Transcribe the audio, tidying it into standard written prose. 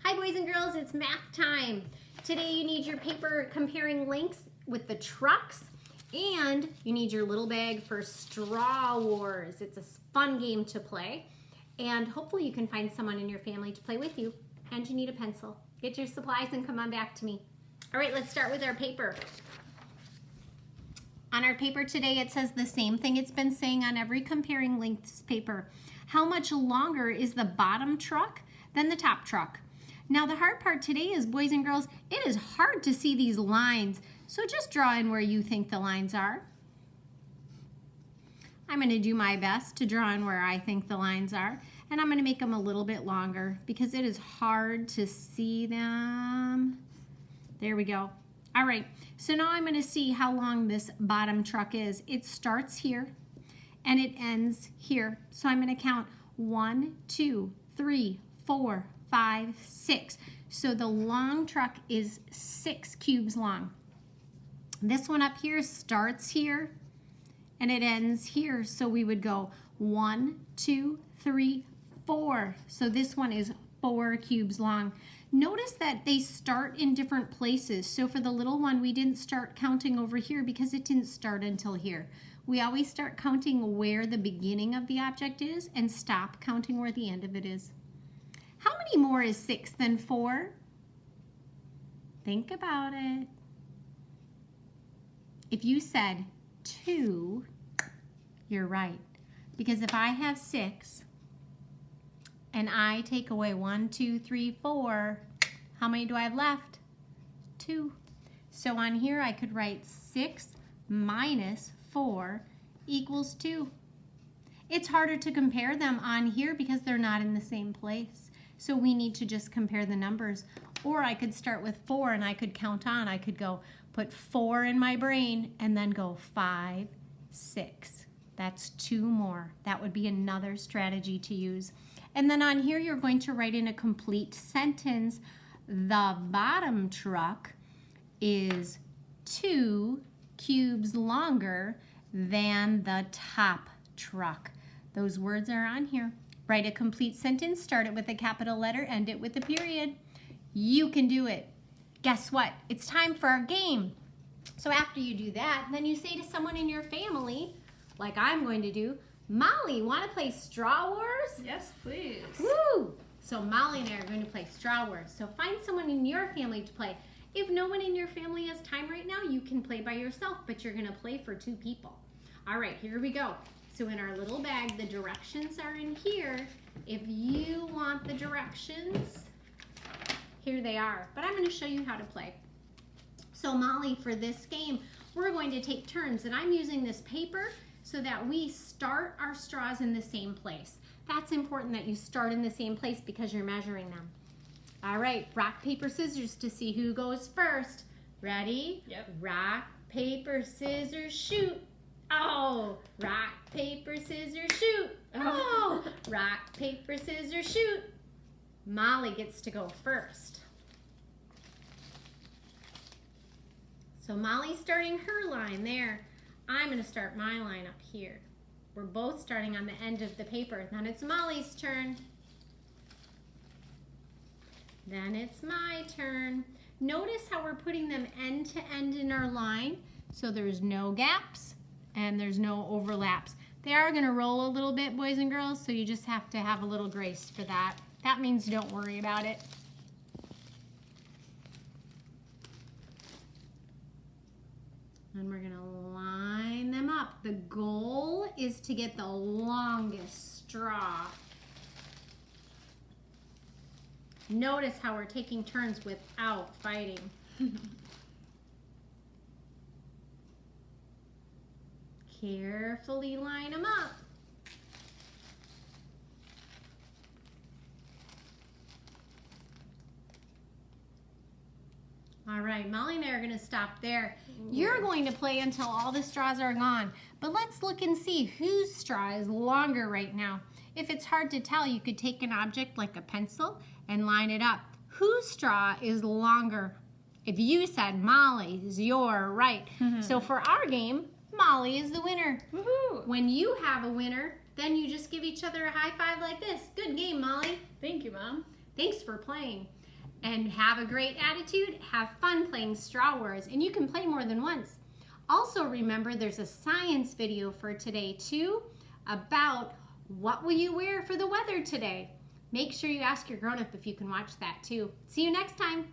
Hi boys and girls, it's math time. Today you need your paper comparing lengths with the trucks and you need your little bag for Straw Wars. It's a fun game to play and hopefully you can find someone in your family to play with you. And you need a pencil. Get your supplies and come on back to me. All right, let's start with our paper. On our paper today it says the same thing it's been saying on every comparing lengths paper. How much longer is the bottom truck than the top truck? Now the hard part today is, boys and girls, it is hard to see these lines. So just draw in where you think the lines are. I'm going to do my best to draw in where I think the lines are. And I'm going to make them a little bit longer because it is hard to see them. There we go. All right, so now I'm going to see how long this bottom truck is. It starts here and it ends here. So I'm going to count 1, 2, 3, 4, 5, 6. So the long truck is 6 cubes long. This one up here starts here and it ends here. So we would go 1, 2, 3, 4. So this one is 4 cubes long. Notice that they start in different places. So for the little one, we didn't start counting over here because it didn't start until here. We always start counting where the beginning of the object is and stop counting where the end of it is. How many more is 6 than 4? Think about it. If you said 2, you're right. Because if I have 6 and I take away 1, 2, 3, 4, how many do I have left? 2. So on here I could write 6 minus 4 equals 2. It's harder to compare them on here because they're not in the same place. So we need to just compare the numbers. Or I could start with 4 and I could count on. I could go put 4 in my brain and then go 5, 6. That's 2 more. That would be another strategy to use. And then on here you're going to write in a complete sentence. The bottom truck is 2 cubes longer than the top truck. Those words are on here. Write a complete sentence, start it with a capital letter, end it with a period. You can do it. Guess what? It's time for our game. So after you do that, then you say to someone in your family, like I'm going to do, Molly, want to play Straw Wars? Yes, please. Woo! So Molly and I are going to play Straw Wars. So find someone in your family to play. If no one in your family has time right now, you can play by yourself, but you're going to play for 2 people. All right, here we go. So in our little bag, the directions are in here. If you want the directions, here they are. But I'm going to show you how to play. So Molly, for this game, we're going to take turns, and I'm using this paper so that we start our straws in the same place. That's important that you start in the same place because you're measuring them. All right, rock, paper, scissors to see who goes first. Ready? Yep. Rock, paper, scissors, shoot. Oh, rock, paper, scissors, shoot. Oh, rock, paper, scissors, shoot. Molly gets to go first. So Molly's starting her line there. I'm going to start my line up here. We're both starting on the end of the paper. Then it's Molly's turn. Then it's my turn. Notice how we're putting them end to end in our line, so there's no gaps and there's no overlaps. They are going to roll a little bit, boys and girls, so you just have to have a little grace for that. That means don't worry about it. And we're going to line them up. The goal is to get the longest straw. Notice how we're taking turns without fighting. Carefully line them up. All right, Molly and I are going to stop there. You're going to play until all the straws are gone. But let's look and see whose straw is longer right now. If it's hard to tell, you could take an object like a pencil and line it up. Whose straw is longer? If you said Molly's, you're right. So for our game, Molly is the winner. Woohoo! When you have a winner, then you just give each other a high five like this. Good game, Molly. Thank you, Mom. Thanks for playing. And have a great attitude. Have fun playing Straw Wars. And you can play more than once. Also remember, there's a science video for today too about what will you wear for the weather today. Make sure you ask your grown-up if you can watch that too. See you next time.